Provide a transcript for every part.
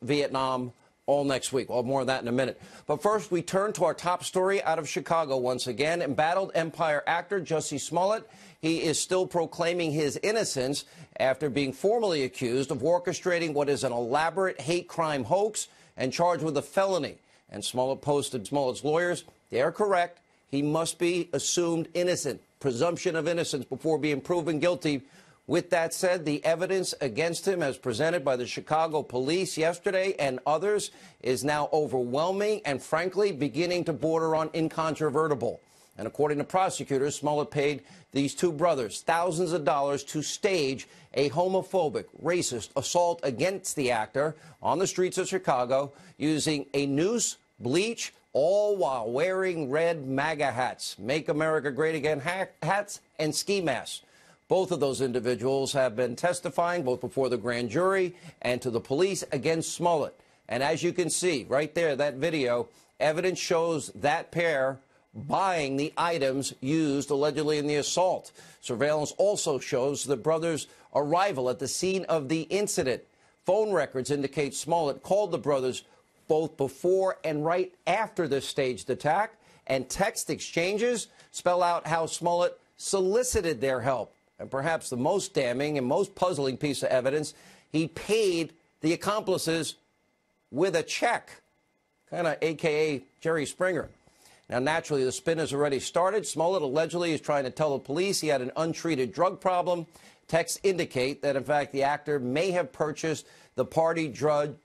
Vietnam all next week. Well, more on that in a minute. But first, we turn to our top story out of Chicago once again. Embattled Empire actor Jussie Smollett. He is still proclaiming his innocence after being formally accused of orchestrating what is an elaborate hate crime hoax and charged with a felony. And Smollett posted Smollett's lawyers, they are correct. He must be assumed innocent. Presumption of innocence before being proven guilty. With that said, the evidence against him as presented by the Chicago police yesterday and others is now overwhelming and, frankly, beginning to border on incontrovertible. And according to prosecutors, Smollett paid these two brothers thousands of dollars to stage a homophobic, racist assault against the actor on the streets of Chicago using a noose, bleach, all while wearing red MAGA hats, Make America Great Again hats, and ski masks. Both of those individuals have been testifying both before the grand jury and to the police against Smollett. And as you can see right there, that video, evidence shows that pair buying the items used allegedly in the assault. Surveillance also shows the brothers' arrival at the scene of the incident. Phone records indicate Smollett called the brothers both before and right after this staged attack, and text exchanges spell out how Smollett solicited their help. And perhaps the most damning and most puzzling piece of evidence, he paid the accomplices with a check, kind of a.k.a. Jerry Springer. Now, naturally, the spin has already started. Smollett allegedly is trying to tell the police he had an untreated drug problem. Texts indicate that, in fact, the actor may have purchased the party drug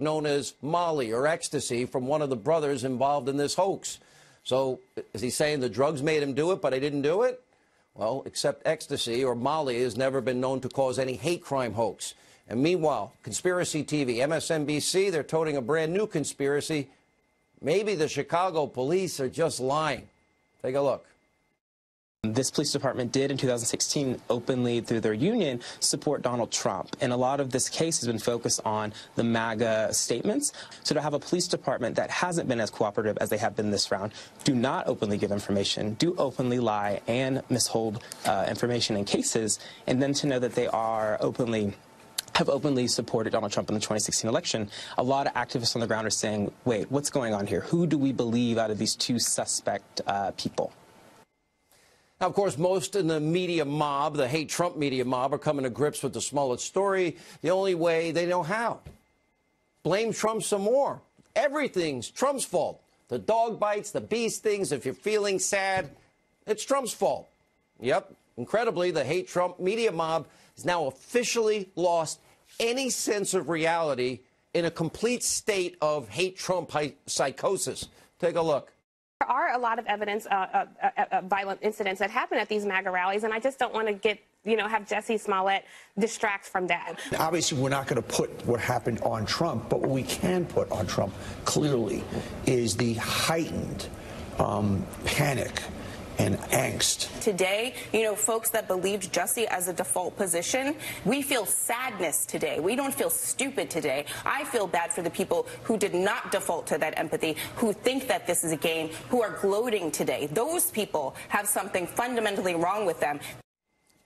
known as Molly or ecstasy from one of the brothers involved in this hoax. So is he saying the drugs made him do it, but I didn't do it? Well, except ecstasy or Molly has never been known to cause any hate crime hoax. And meanwhile, Conspiracy TV, MSNBC, they're toting a brand new conspiracy. Maybe the Chicago police are just lying. Take a look. This police department did in 2016 openly, through their union, support Donald Trump. And a lot of this case has been focused on the MAGA statements. So to have a police department that hasn't been as cooperative as they have been this round, do not openly give information, do openly lie and mishold information in cases, and then to know that they are have openly supported Donald Trump in the 2016 election, a lot of activists on the ground are saying, wait, what's going on here? Who do we believe out of these two suspect people? Now, of course, most in the media mob, the hate Trump media mob, are coming to grips with the Smollett story the only way they know how. Blame Trump some more. Everything's Trump's fault. The dog bites, the bee stings. If you're feeling sad, it's Trump's fault. Yep. Incredibly, the hate Trump media mob has now officially lost any sense of reality in a complete state of hate Trump psychosis. Take a look. There are a lot of evidence of violent incidents that happen at these MAGA rallies, and I just don't want to have Jussie Smollett distract from that. Obviously, we're not going to put what happened on Trump, but what we can put on Trump clearly is the heightened panic and angst. Today, folks that believed Jussie as a default position, we feel sadness today. We don't feel stupid today. I feel bad for the people who did not default to that empathy, who think that this is a game, who are gloating today. Those people have something fundamentally wrong with them.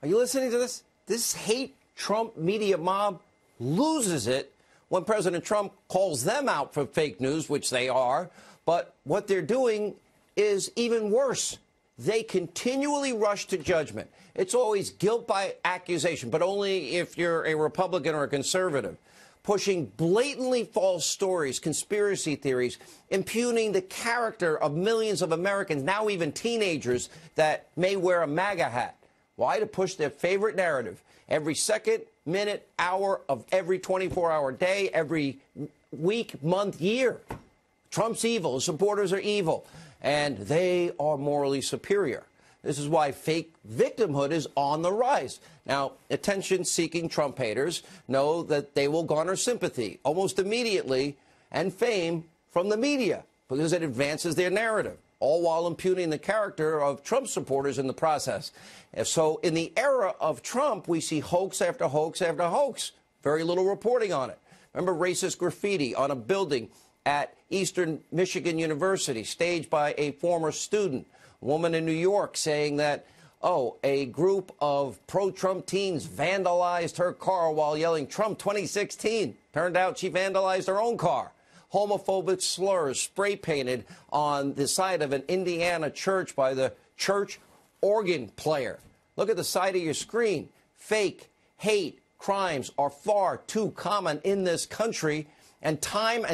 Are you listening to this? This hate Trump media mob loses it when President Trump calls them out for fake news, which they are. But what they're doing is even worse. They continually rush to judgment. It's always guilt by accusation, but only if you're a Republican or a conservative. Pushing blatantly false stories, conspiracy theories, impugning the character of millions of Americans, now even teenagers, that may wear a MAGA hat. Why? To push their favorite narrative. Every second, minute, hour of every 24-hour day, every week, month, year. Trump's evil. His supporters are evil. And they are morally superior. This is why fake victimhood is on the rise. Now, attention-seeking Trump haters know that they will garner sympathy almost immediately and fame from the media because it advances their narrative, all while impugning the character of Trump supporters in the process. And so in the era of Trump, we see hoax after hoax after hoax. Very little reporting on it. Remember racist graffiti on a building at Eastern Michigan University, staged by a former student. A woman in New York saying that Oh, a group of pro-Trump teens vandalized her car while yelling Trump 2016. Turned out she vandalized her own car. Homophobic slurs spray painted on the side of an Indiana church by the church organ player. Look at the side of your screen. Fake hate crimes are far too common in this country. And time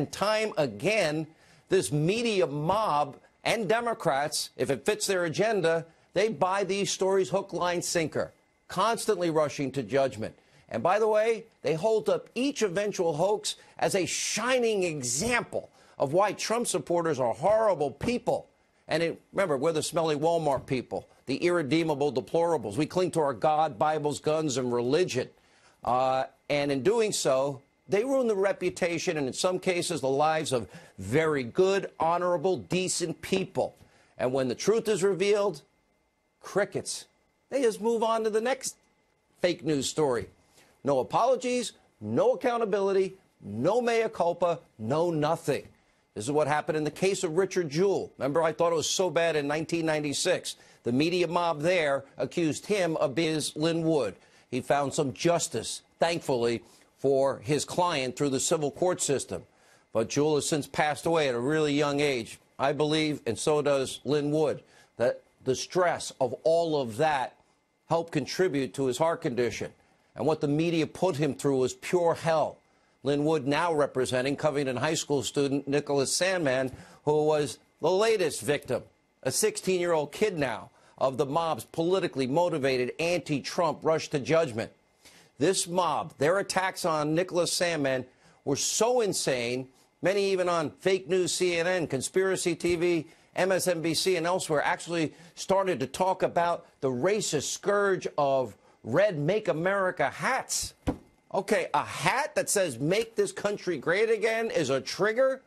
again, this media mob and Democrats, if it fits their agenda, they buy these stories hook, line, sinker, constantly rushing to judgment. And by the way, they hold up each eventual hoax as a shining example of why Trump supporters are horrible people. And remember, we're the smelly Walmart people, the irredeemable deplorables. We cling to our God, Bibles, guns, and religion. And in doing so, they ruin the reputation and, in some cases, the lives of very good, honorable, decent people. And when the truth is revealed, crickets. They just move on to the next fake news story. No apologies, no accountability, no mea culpa, no nothing. This is what happened in the case of Richard Jewell. Remember, I thought it was so bad in 1996. The media mob there accused him of being Lin Wood. He found some justice, thankfully, for his client through the civil court system. But Jewell has since passed away at a really young age. I believe, and so does Lin Wood, that the stress of all of that helped contribute to his heart condition. And what the media put him through was pure hell. Lin Wood now representing Covington High School student Nicholas Sandmann, who was the latest victim, a 16-year-old kid now, of the mob's politically motivated anti-Trump rush to judgment. This mob, their attacks on Nicholas Sandmann were so insane, many even on fake news CNN, conspiracy TV, MSNBC, and elsewhere actually started to talk about the racist scourge of red Make America hats. Okay, a hat that says make this country great again is a trigger?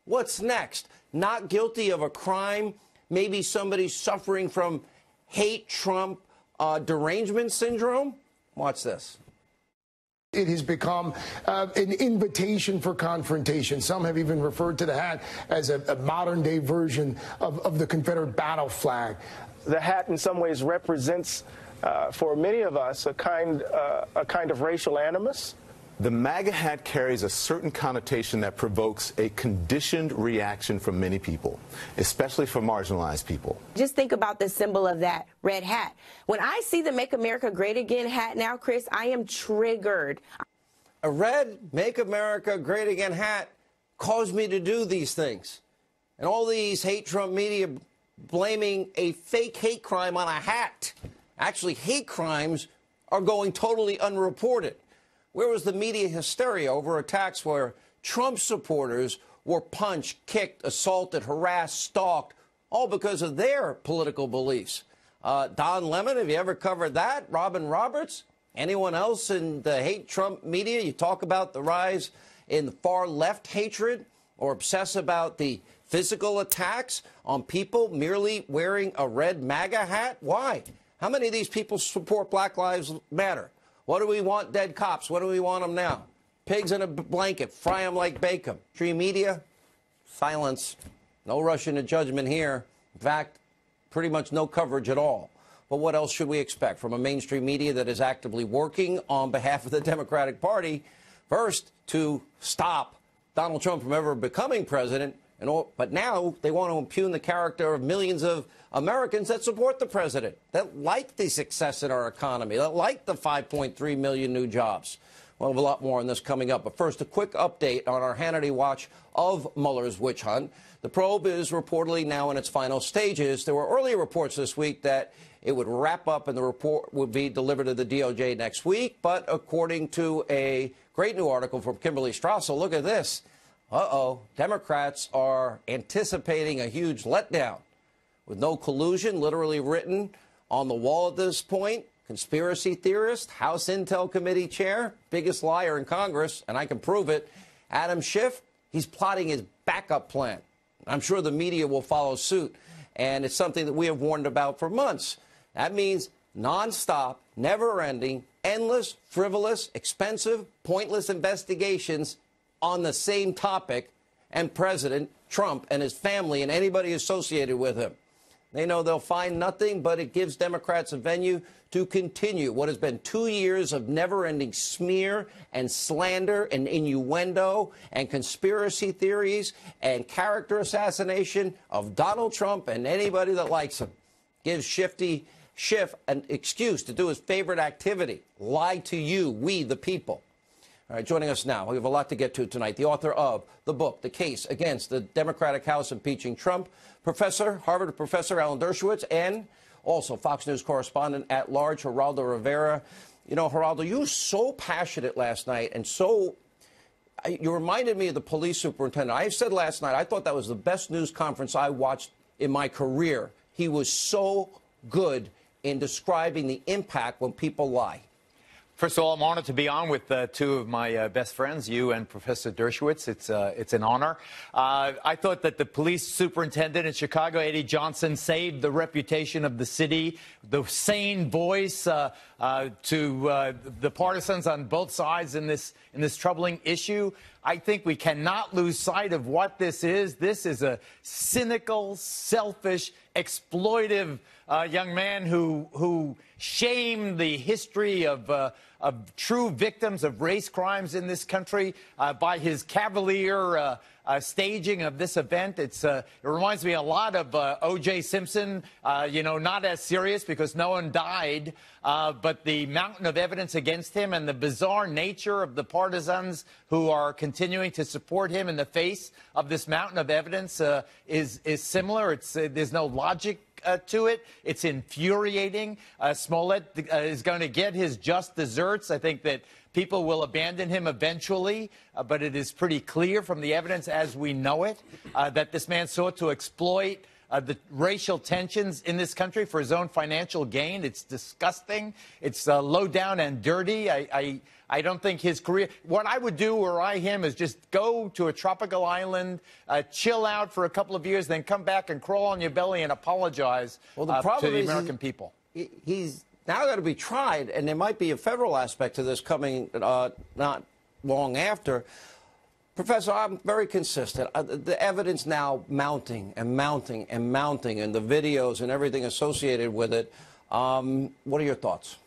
What's next? Not guilty of a crime? Maybe somebody suffering from hate Trump derangement syndrome? Watch this. It has become an invitation for confrontation. Some have even referred to the hat as a modern-day version of the Confederate battle flag. The hat in some ways represents, for many of us, a kind of racial animus. The MAGA hat carries a certain connotation that provokes a conditioned reaction from many people, especially for marginalized people. Just think about the symbol of that red hat. When I see the Make America Great Again hat now, Chris, I am triggered. A red Make America Great Again hat caused me to do these things. And all these hate Trump media blaming a fake hate crime on a hat. Actually, hate crimes are going totally unreported. Where was the media hysteria over attacks where Trump supporters were punched, kicked, assaulted, harassed, stalked, all because of their political beliefs? Don Lemon, have you ever covered that? Robin Roberts? Anyone else in the hate Trump media? You talk about the rise in the far left hatred or obsess about the physical attacks on people merely wearing a red MAGA hat? Why? How many of these people support Black Lives Matter? What do we want dead cops? What do we want them now? Pigs in a blanket, fry them like bacon. Free media, silence. No rushing to judgment here. In fact, pretty much no coverage at all. But what else should we expect from a mainstream media that is actively working on behalf of the Democratic Party? First, to stop Donald Trump from ever becoming president. But now they want to impugn the character of millions of Americans that support the president, that like the success in our economy, that like the 5.3 million new jobs. We'll have a lot more on this coming up. But first, a quick update on our Hannity watch of Mueller's witch hunt. The probe is reportedly now in its final stages. There were earlier reports this week that it would wrap up and the report would be delivered to the DOJ next week. But according to a great new article from Kimberly Strassel, look at this. Democrats are anticipating a huge letdown with no collusion literally written on the wall at this point. Conspiracy theorist, House Intel Committee chair, biggest liar in Congress, and I can prove it, Adam Schiff, he's plotting his backup plan. I'm sure the media will follow suit, and it's something that we have warned about for months. That means nonstop, never-ending, endless, frivolous, expensive, pointless investigations on the same topic and President Trump and his family and anybody associated with him. They know they'll find nothing, but it gives Democrats a venue to continue what has been 2 years of never-ending smear and slander and innuendo and conspiracy theories and character assassination of Donald Trump and anybody that likes him. Gives Schiff an excuse to do his favorite activity, lie to you, we the people. All right, joining us now, we have a lot to get to tonight. The author of the book, The Case Against the Democratic House Impeaching Trump, Harvard Professor Alan Dershowitz, and also Fox News correspondent at large, Geraldo Rivera. You know, Geraldo, you were so passionate last night and you reminded me of the police superintendent. I said last night, I thought that was the best news conference I watched in my career. He was so good in describing the impact when people lie. First of all, I'm honored to be on with two of my best friends, you and Professor Dershowitz. It's an honor. I thought that the police superintendent in Chicago, Eddie Johnson, saved the reputation of the city, the sane voice to the partisans on both sides in this troubling issue. I think we cannot lose sight of what this is. This is a cynical, selfish, exploitive young man who shamed the history of true victims of race crimes in this country by his cavalier staging of this event. It reminds me a lot of O.J. Simpson, you know, not as serious because no one died, but the mountain of evidence against him and the bizarre nature of the partisans who are continuing to support him in the face of this mountain of evidence is similar. There's no logic to it. It's infuriating. Smollett is going to get his just desserts. I think that people will abandon him eventually, but it is pretty clear from the evidence as we know it that this man sought to exploit the racial tensions in this country for his own financial gain. It's disgusting. It's low down and dirty. I don't think his career... What I would do were I him is just go to a tropical island, chill out for a couple of years, then come back and crawl on your belly and apologize to the American people. He's now got to be tried, and there might be a federal aspect to this coming not long after. Professor, I'm very consistent. The evidence now mounting and mounting and mounting, and the videos and everything associated with it. What are your thoughts?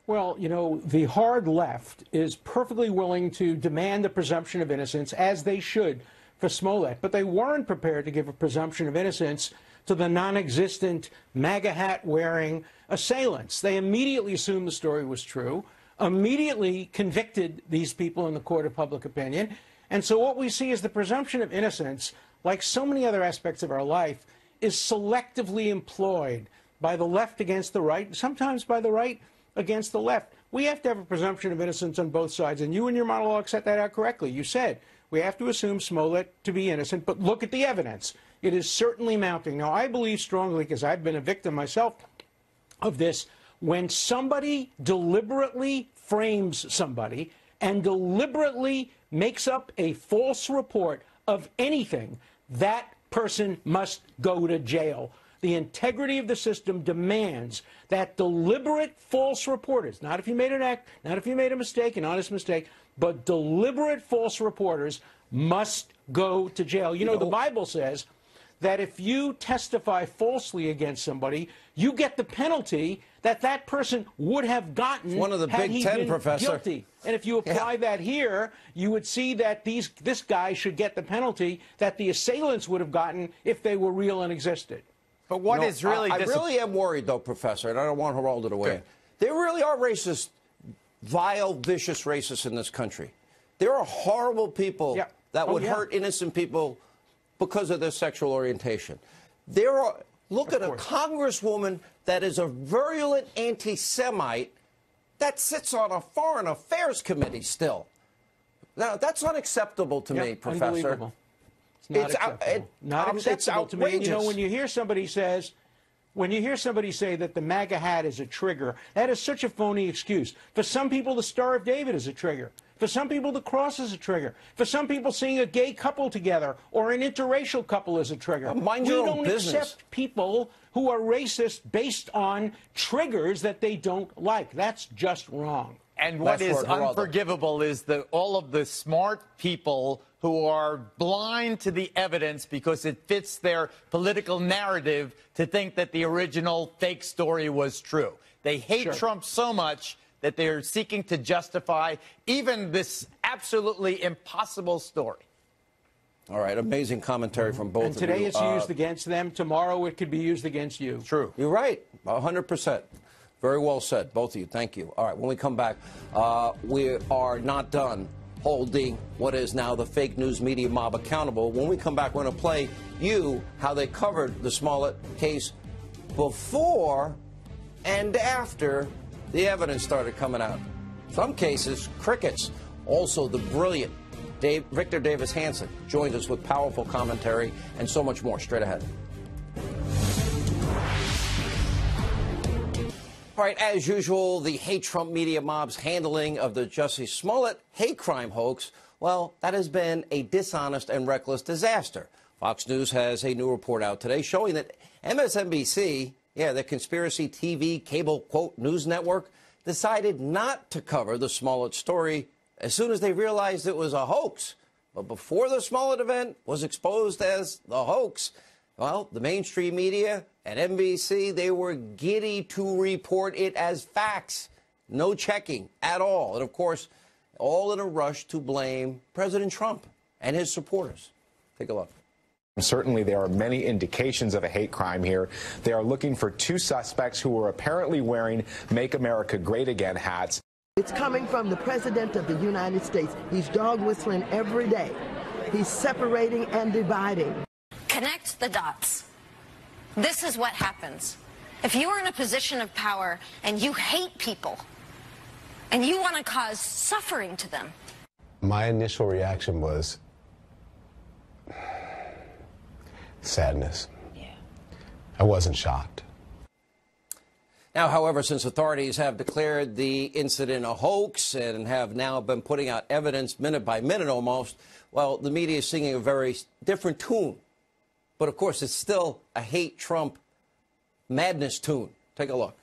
Well, you know, the hard left is perfectly willing to demand the presumption of innocence, as they should, for Smollett. But they weren't prepared to give a presumption of innocence to the non-existent MAGA hat-wearing assailants. They immediately assumed the story was true, immediately convicted these people in the court of public opinion. And so what we see is the presumption of innocence, like so many other aspects of our life, is selectively employed by the left against the right, sometimes by the right against the left. We have to have a presumption of innocence on both sides, and you in your monologue set that out correctly. You said we have to assume Smollett to be innocent, but look at the evidence. It is certainly mounting. Now, I believe strongly, because I've been a victim myself of this, when somebody deliberately frames somebody and deliberately makes up a false report of anything, that person must go to jail. The integrity of the system demands that deliberate false reporters, not if you made an act, not if you made a mistake, an honest mistake, but deliberate false reporters must go to jail. You know, the Bible says that if you testify falsely against somebody, you get the penalty that that person would have gotten one of the had Big he Ten, been Professor. guilty. And if you apply that here, you would see that this guy should get the penalty that the assailants would have gotten if they were real and existed. But what is really... I really am worried, though, Professor, and I don't want Geraldo to weigh in. There really are racist, vile, vicious racists in this country. There are horrible people that would hurt innocent people because of their sexual orientation. There are... Look at a congresswoman that is a virulent anti-Semite that sits on a foreign affairs committee still. Now, that's unacceptable to me, Professor. Unbelievable. It's not acceptable. Not acceptable to me. You know, when you hear somebody say that the MAGA hat is a trigger, that is such a phony excuse. For some people, the Star of David is a trigger. For some people, the cross is a trigger. For some people, seeing a gay couple together or an interracial couple is a trigger. Mind your own business. We don't accept people who are racist based on triggers that they don't like. That's just wrong. And what Last is word, Geraldo. unforgivable is all of the smart people who are blind to the evidence because it fits their political narrative to think that the original fake story was true. They hate Trump so much that they're seeking to justify even this absolutely impossible story. All right, amazing commentary from both And of you. today it's used against them. Tomorrow it could be used against you. True. You're right, 100%. Very well said, both of you. Thank you. All right, when we come back, we are not done holding what is now the fake news media mob accountable. When we come back, we're going to play you how they covered the Smollett case before and after the evidence started coming out. Some cases, crickets. Also, the brilliant Victor Davis Hanson joins us with powerful commentary and so much more. Straight ahead. All right, as usual, the hate Trump media mob's handling of the Jussie Smollett hate crime hoax, well, that has been a dishonest and reckless disaster. Fox News has a new report out today showing that MSNBC, the conspiracy TV cable, quote, news network, decided not to cover the Smollett story as soon as they realized it was a hoax. But before the Smollett event was exposed as the hoax, well, the mainstream media and NBC, they were giddy to report it as facts. No checking at all. And, of course, all in a rush to blame President Trump and his supporters. Take a look. Certainly, there are many indications of a hate crime here. They are looking for two suspects who were apparently wearing Make America Great Again hats. It's coming from the President of the United States. He's dog whistling every day. He's separating and dividing. Connect the dots. This is what happens. If you are in a position of power and you hate people and you want to cause suffering to them. My initial reaction was sadness. Yeah. I wasn't shocked. Now, however, since authorities have declared the incident a hoax and have now been putting out evidence minute by minute almost, well, the media is singing a very different tune. But, of course, it's still a hate Trump madness tune. Take a look.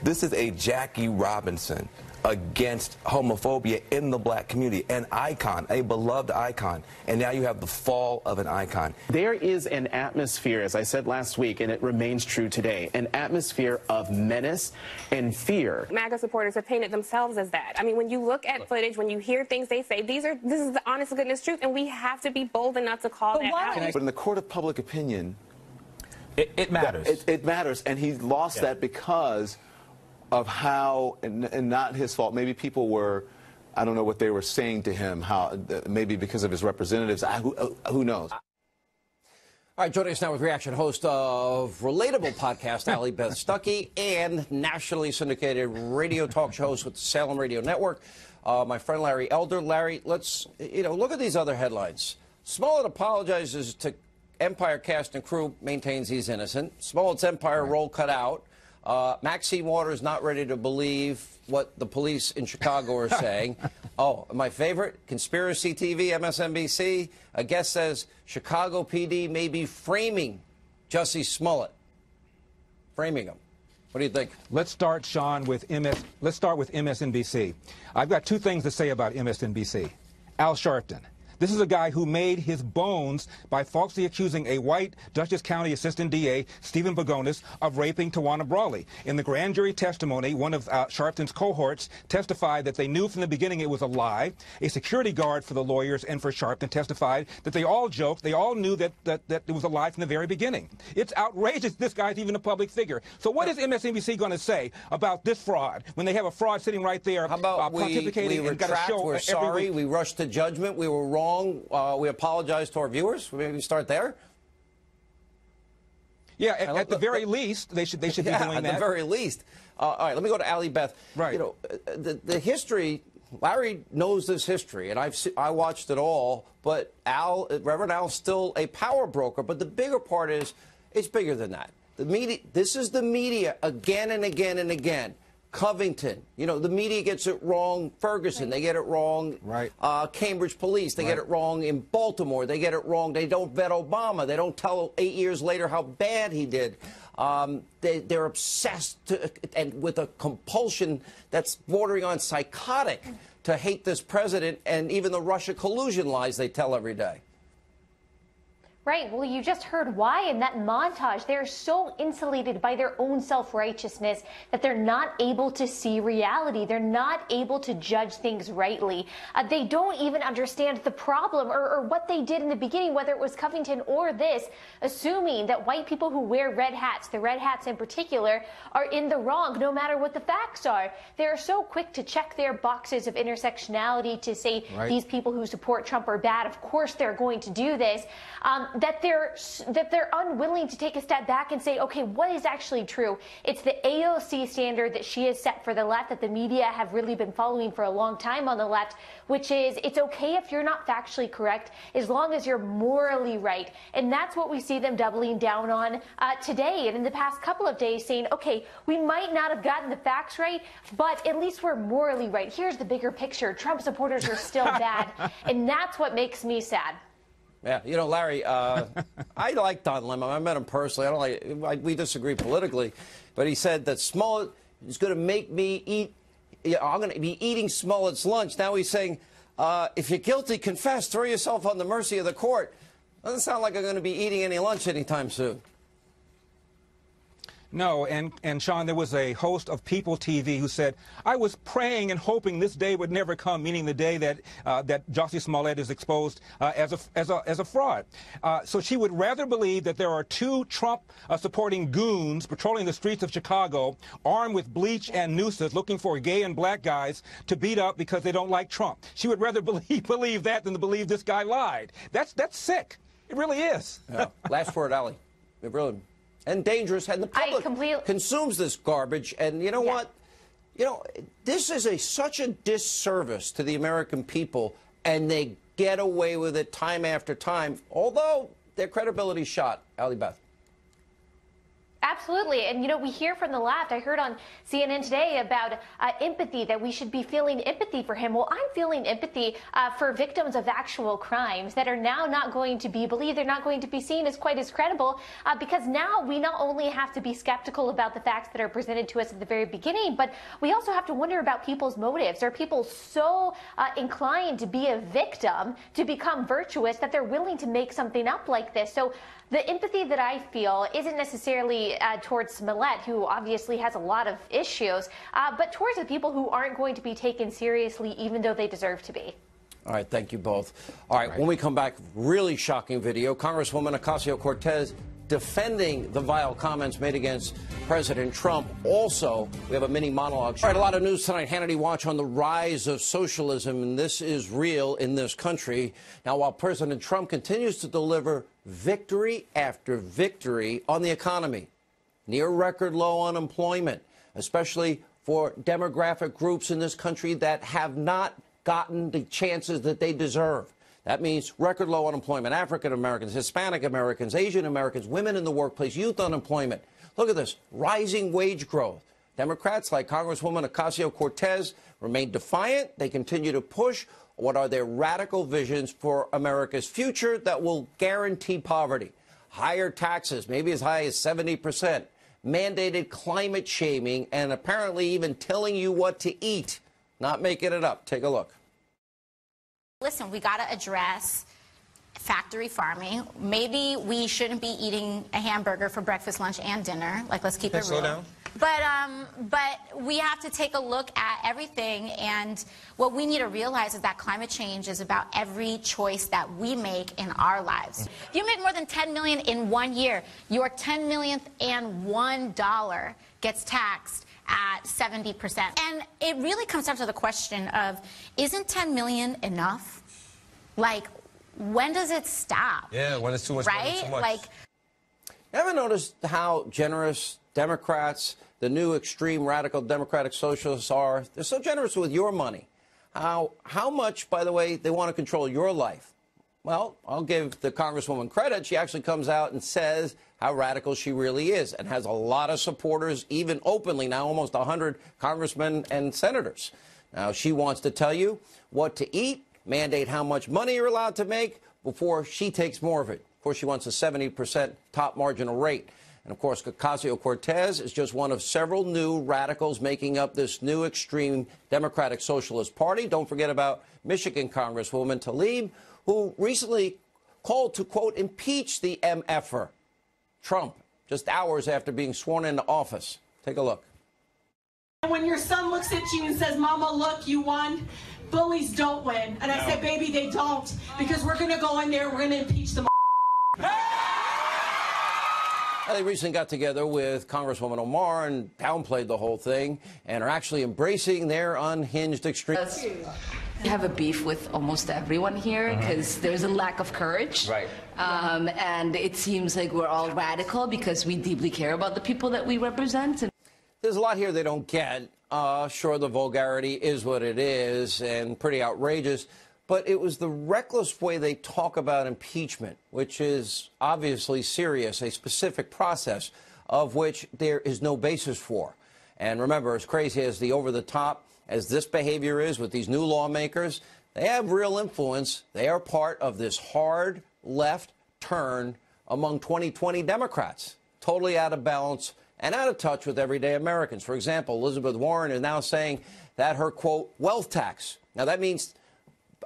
This is a Jackie Robinson against homophobia in the black community, an icon, a beloved icon, and now you have the fall of an icon. There is an atmosphere, as I said last week, and it remains true today, an atmosphere of menace and fear. MAGA supporters have painted themselves as that. I mean, when you look at footage, when you hear things they say, this is the honest to goodness truth, and we have to be bold enough to call that out. But in the court of public opinion, it matters. It matters, and he lost that because of how, and not his fault, maybe people were, I don't know what they were saying to him, how maybe because of his representatives, who knows. All right, joining us now with reaction host of Relatable podcast, Allie Beth Stuckey, and nationally syndicated radio talk show host with the Salem Radio Network, my friend Larry Elder. Larry, let's, look at these other headlines. Smollett apologizes to Empire cast and crew, maintains he's innocent. Smollett's Empire roll cut out. Maxine Waters not ready to believe what the police in Chicago are saying. Oh, my favorite, Conspiracy TV, MSNBC. A guest says Chicago PD may be framing Jussie Smollett. Framing him. What do you think? Let's start, Sean, with MSNBC. I've got two things to say about MSNBC. Al Sharpton. This is a guy who made his bones by falsely accusing a white Dutchess County Assistant DA, Stephen Pagonis, of raping Tawana Brawley. In the grand jury testimony, one of Sharpton's cohorts testified that they knew from the beginning it was a lie. A security guard for the lawyers and for Sharpton testified that they all joked, they all knew that it was a lie from the very beginning. It's outrageous this guy's even a public figure. So what is MSNBC going to say about this fraud when they have a fraud sitting right there pontificating we and got to show we're sorry, we rushed to judgment, we were wrong. We apologize to our viewers. Maybe start there. Yeah, at the very least, they should be doing that. At the very least. All right, let me go to Allie Beth. Right. The history. Larry knows this history, and I watched it all. But Reverend Al's still a power broker. But the bigger part is, it's bigger than that. The media. This is the media again and again and again. Covington, the media gets it wrong. Ferguson, they get it wrong. Right. Cambridge Police, they get it wrong. In Baltimore, they get it wrong. They don't vet Obama. They don't tell 8 years later how bad he did. They're obsessed and with a compulsion that's bordering on psychotic to hate this president and even the Russia collusion lies they tell every day. Right. Well, you just heard why in that montage. They're so insulated by their own self-righteousness that they're not able to see reality. They're not able to judge things rightly. They don't even understand the problem or what they did in the beginning, whether it was Covington or this, assuming that white people who wear red hats, the red hats in particular, are in the wrong, no matter what the facts are. They're so quick to check their boxes of intersectionality to say these people who support Trump are bad. Of course, they're going to do this. That they're unwilling to take a step back and say, okay, what is actually true? It's the AOC standard that she has set for the left that the media have really been following for a long time on the left, which is it's okay if you're not factually correct as long as you're morally right. And that's what we see them doubling down on today and in the past couple of days, saying, okay, we might not have gotten the facts right, but at least we're morally right. Here's the bigger picture. Trump supporters are still bad. And that's what makes me sad. Yeah, you know, Larry, I like Don Lemon. I met him personally. We disagree politically, but he said that Smollett is going to make me eat. I'm going to be eating Smollett's lunch. Now he's saying, if you're guilty, confess, throw yourself on the mercy of the court. Doesn't sound like I'm going to be eating any lunch anytime soon. No, and Sean, there was a host of People TV who said, I was praying and hoping this day would never come, meaning the day that that Jussie Smollett is exposed as a fraud. So she would rather believe that there are two Trump-supporting goons patrolling the streets of Chicago, armed with bleach and nooses, looking for gay and black guys to beat up because they don't like Trump. She would rather believe that than to believe this guy lied. That's sick. It really is. Yeah. Last word, Ali. It really. And dangerous, and the public consumes this garbage. And you know what? You know, this is such a disservice to the American people, and they get away with it time after time, although their credibility's shot. Ali Beth. Absolutely. And, you know, we hear from the left. I heard on CNN today about empathy, that we should be feeling empathy for him. Well, I'm feeling empathy for victims of actual crimes that are now not going to be believed. They're not going to be seen as quite as credible because now we not only have to be skeptical about the facts that are presented to us at the very beginning, but we also have to wonder about people's motives. Are people so inclined to be a victim, to become virtuous, that they're willing to make something up like this? So the empathy that I feel isn't necessarily towards Smollett, who obviously has a lot of issues, but towards the people who aren't going to be taken seriously, even though they deserve to be. All right, thank you both. All right, when we come back, really shocking video. Congresswoman Ocasio-Cortez defending the vile comments made against President Trump. Also, we have a mini monologue. All right, a lot of news tonight. Hannity Watch on the rise of socialism, and this is real in this country. Now, while President Trump continues to deliver victory after victory on the economy, near record low unemployment, especially for demographic groups in this country that have not gotten the chances that they deserve. That means record low unemployment, African Americans, Hispanic Americans, Asian Americans, women in the workplace, youth unemployment. Look at this, rising wage growth. Democrats like Congresswoman Ocasio-Cortez remain defiant. They continue to push what are their radical visions for America's future that will guarantee poverty. Higher taxes, maybe as high as 70%, mandated climate shaming, and apparently even telling you what to eat. Not making it up. Take a look. Listen, we got to address factory farming. Maybe we shouldn't be eating a hamburger for breakfast, lunch, and dinner. Like, let's keep it real. Slow down. But we have to take a look at everything, and what we need to realize is that climate change is about every choice that we make in our lives. If you make more than $10 million in 1 year, your $10 millionth and $1 gets taxed at 70%. And it really comes down to the question of, isn't 10 million enough? Like, when does it stop? Yeah, when it's too much, right? Too much. Like, ever noticed how generous Democrats, the new extreme radical Democratic socialists are? They're so generous with your money. How much, by the way, they want to control your life? Well, I'll give the Congresswoman credit. She actually comes out and says how radical she really is and has a lot of supporters, even openly now, almost 100 congressmen and senators. Now, she wants to tell you what to eat, mandate how much money you're allowed to make before she takes more of it. Of course, she wants a 70% top marginal rate. And, of course, Ocasio-Cortez is just one of several new radicals making up this new extreme Democratic Socialist Party. Don't forget about Michigan Congresswoman Tlaib, who recently called to, quote, impeach the MFer, Trump, just hours after being sworn into office. Take a look. When your son looks at you and says, Mama, look, you won, bullies don't win. And I said, baby, they don't, because we're going to go in there, we're going to impeach them. They recently got together with Congresswoman Omar and downplayed the whole thing and are actually embracing their unhinged extremes. I have a beef with almost everyone here because there's a lack of courage. Right. And it seems like we're all radical because we deeply care about the people that we represent. There's a lot here they don't get. Sure, the vulgarity is what it is and pretty outrageous. But it was the reckless way they talk about impeachment, which is obviously serious, a specific process of which there is no basis for. And remember, as crazy as the over-the-top as this behavior is with these new lawmakers, they have real influence. They are part of this hard left turn among 2020 Democrats, totally out of balance and out of touch with everyday Americans. For example, Elizabeth Warren is now saying that her, quote, wealth tax. Now, that means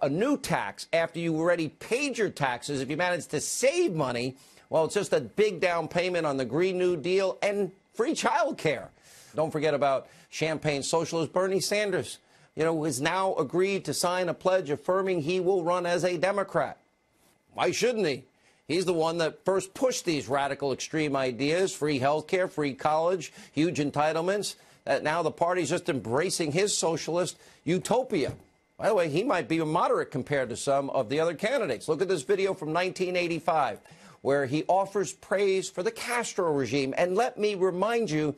a new tax after you already paid your taxes. If you manage to save money, well, it's just a big down payment on the Green New Deal and free child care. Don't forget about Champagne socialist Bernie Sanders, who has now agreed to sign a pledge affirming he will run as a Democrat. Why shouldn't he? He's the one that first pushed these radical extreme ideas, free health care, free college, huge entitlements, that now the party's just embracing his socialist utopia. By the way, he might be a moderate compared to some of the other candidates. Look at this video from 1985, where he offers praise for the Castro regime. And let me remind you,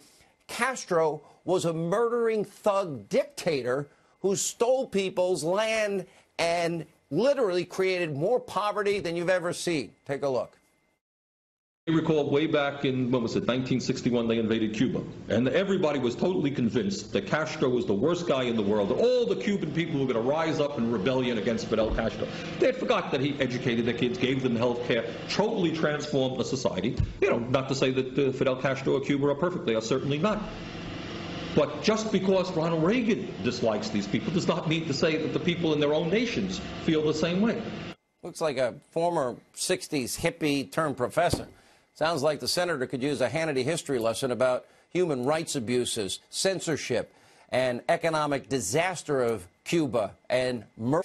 Castro was a murdering thug dictator who stole people's land and literally created more poverty than you've ever seen. Take a look. I recall way back in, 1961, they invaded Cuba. And everybody was totally convinced that Castro was the worst guy in the world. That all the Cuban people were going to rise up in rebellion against Fidel Castro. They had forgot that he educated the kids, gave them health care, totally transformed the society. Not to say that Fidel Castro or Cuba are perfect. They are certainly not. But just because Ronald Reagan dislikes these people does not mean to say that the people in their own nations feel the same way. Looks like a former 60s hippie turned professor. Sounds like the senator could use a Hannity history lesson about human rights abuses, censorship, and economic disaster of Cuba, and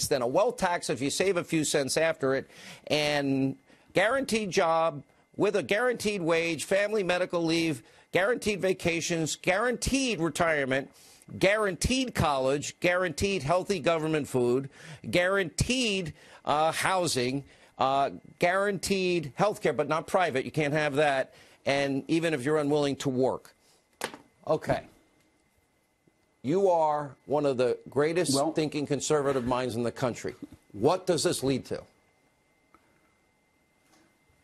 then a wealth tax if you save a few cents after it, and guaranteed job with a guaranteed wage, family medical leave, guaranteed vacations, guaranteed retirement, guaranteed college, guaranteed healthy government food, guaranteed housing, guaranteed health care, but not private. You can't have that. And even if you're unwilling to work. Okay. You are one of the greatest thinking conservative minds in the country. What does this lead to?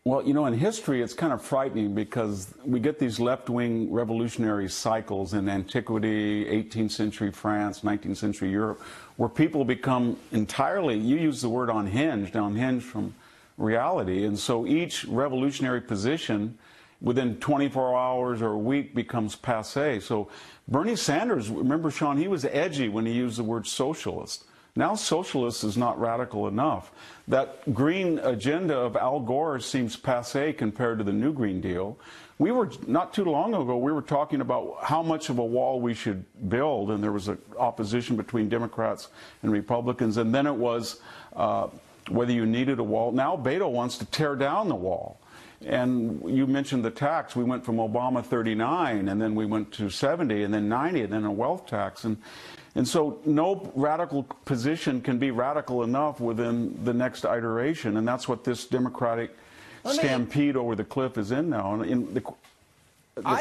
Well, in history, it's kind of frightening because we get these left-wing revolutionary cycles in antiquity, 18th century France, 19th century Europe, where people become entirely, you use the word unhinged from reality. And so each revolutionary position within 24 hours or a week becomes passé. So Bernie Sanders, remember, Sean, he was edgy when he used the word socialist. Now socialist is not radical enough. That green agenda of Al Gore seems passé compared to the new Green Deal. We were, not too long ago, we were talking about how much of a wall we should build, and there was an opposition between Democrats and Republicans, and then it was whether you needed a wall. Now Beto wants to tear down the wall. And you mentioned the tax. We went from Obama 39, and then we went to 70, and then 90, and then a wealth tax. And so no radical position can be radical enough within the next iteration, and that's what this Democratic stampede over the cliff is in now. And the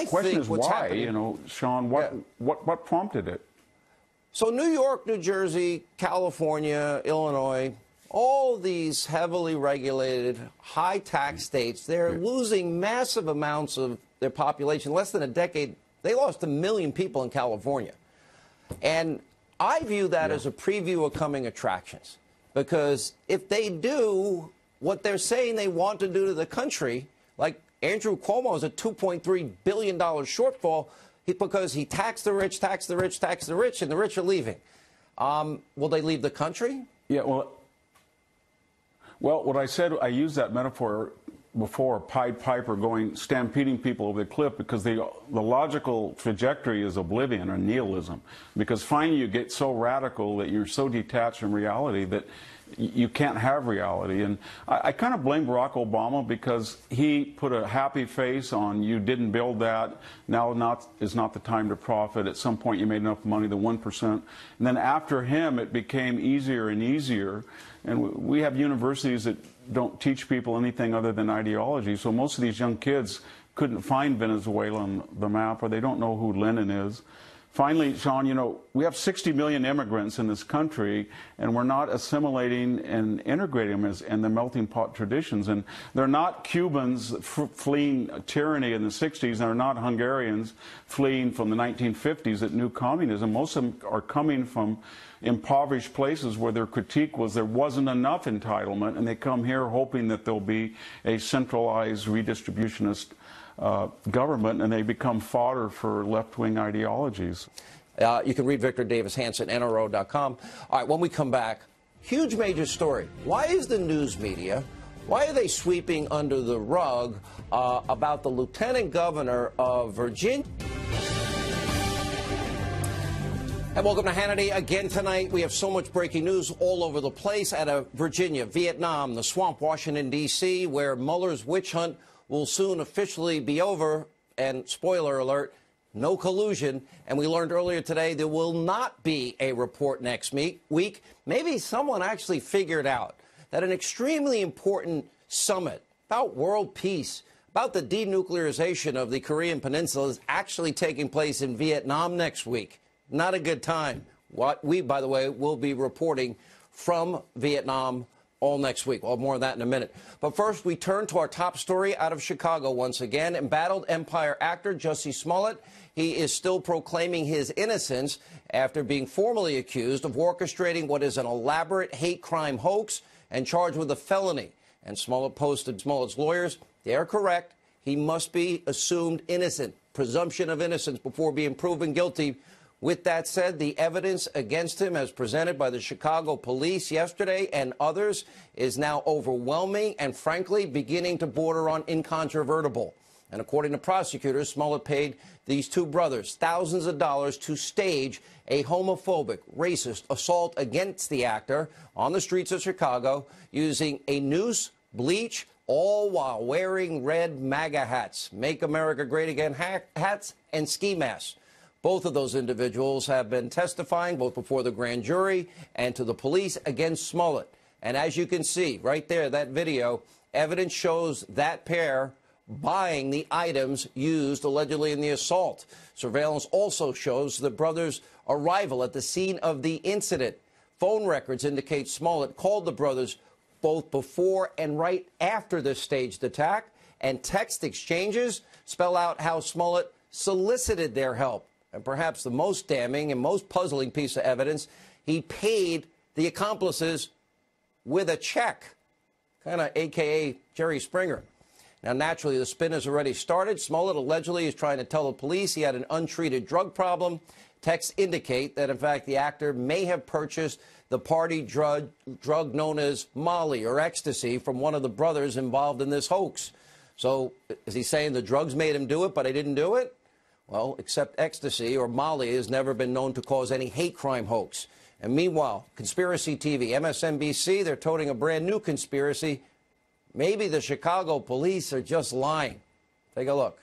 question is why, Sean, what prompted it? So New York, New Jersey, California, Illinois, all these heavily regulated, high-tax states, they're losing massive amounts of their population. Less than a decade, they lost 1 million people in California. And I view that as a preview of coming attractions, because if they do what they're saying they want to do to the country, like Andrew Cuomo is a $2.3 billion shortfall because he taxed the rich, taxed the rich, taxed the rich, and the rich are leaving. Will they leave the country? Yeah, well, what I said, I used that metaphor before, Pied Piper stampeding people over the cliff, because the logical trajectory is oblivion or nihilism. Because finally you get so radical that you're so detached from reality that you can't have reality. And I kind of blame Barack Obama because he put a happy face on, you didn't build that, now is not the time to profit. At some point you made enough money, the 1%. And then after him it became easier and easier. And we have universities that don't teach people anything other than ideology. So most of these young kids couldn't find Venezuela on the map, or they don't know who Lenin is. Finally, Sean, you know, we have 60 million immigrants in this country, and we're not assimilating and integrating them in the melting pot traditions. And they're not Cubans fleeing tyranny in the 60s, and they're not Hungarians fleeing from the 1950s that knew communism. Most of them are coming from impoverished places where their critique was there wasn't enough entitlement, and they come here hoping that there'll be a centralized redistributionist government, and they become fodder for left-wing ideologies. You can read Victor Davis Hanson, NRO.com. All right, when we come back, huge major story. Why is the news media, why are they sweeping under the rug about the lieutenant governor of Virginia? And welcome to Hannity. Again tonight, we have so much breaking news all over the place out of Virginia, Vietnam, the swamp, Washington, D.C., where Mueller's witch hunt will soon officially be over. And spoiler alert, no collusion. And we learned earlier today there will not be a report next week. Maybe someone actually figured out that an extremely important summit about world peace, about the denuclearization of the Korean Peninsula, is actually taking place in Vietnam next week. Not a good time. What we, by the way, will be reporting from Vietnam all next week. We'll have more of that in a minute. But first, we turn to our top story out of Chicago once again. Embattled Empire actor Jussie Smollett. He is still proclaiming his innocence after being formally accused of orchestrating what is an elaborate hate crime hoax and charged with a felony. And Smollett posted Smollett's lawyers, they are correct. He must be assumed innocent. Presumption of innocence before being proven guilty. With that said, the evidence against him as presented by the Chicago police yesterday and others is now overwhelming and, frankly, beginning to border on incontrovertible. And according to prosecutors, Smollett paid these two brothers thousands of dollars to stage a homophobic, racist assault against the actor on the streets of Chicago using a noose, bleach, all while wearing red MAGA hats, Make America Great Again hats, and ski masks. Both of those individuals have been testifying both before the grand jury and to the police against Smollett. And as you can see right there, that video, evidence shows that pair buying the items used allegedly in the assault. Surveillance also shows the brothers' arrival at the scene of the incident. Phone records indicate Smollett called the brothers both before and right after this staged attack, and text exchanges spell out how Smollett solicited their help. And perhaps the most damning and most puzzling piece of evidence, he paid the accomplices with a check, kind of a.k.a. Jerry Springer. Now, naturally, the spin has already started. Smollett allegedly is trying to tell the police he had an untreated drug problem. Texts indicate that, in fact, the actor may have purchased the party drug known as Molly or ecstasy from one of the brothers involved in this hoax. So is he saying the drugs made him do it, but I didn't do it? Well, except ecstasy or Molly has never been known to cause any hate crime hoax. And meanwhile, Conspiracy TV, MSNBC, they're toting a brand new conspiracy. Maybe the Chicago police are just lying. Take a look.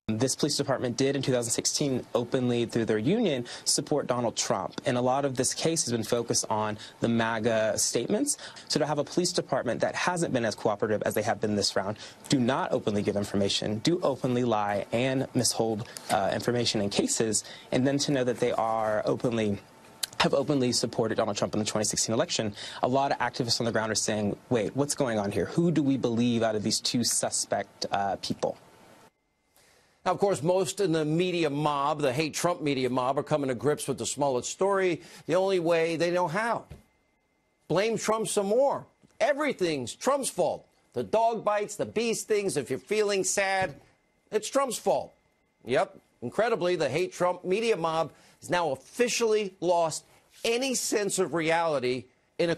This police department did in 2016 openly, through their union, support Donald Trump. And a lot of this case has been focused on the MAGA statements. So to have a police department that hasn't been as cooperative as they have been this round, do not openly give information, do openly lie and mishold information in cases, and then to know that they are have openly supported Donald Trump in the 2016 election, a lot of activists on the ground are saying, wait, what's going on here? Who do we believe out of these two suspect people? Now, of course, most in the media mob, the hate Trump media mob, are coming to grips with the Smollett story the only way they know how. Blame Trump some more. Everything's Trump's fault. The dog bites, the bee stings, if you're feeling sad, it's Trump's fault. Yep. Incredibly, the hate Trump media mob has now officially lost any sense of reality in a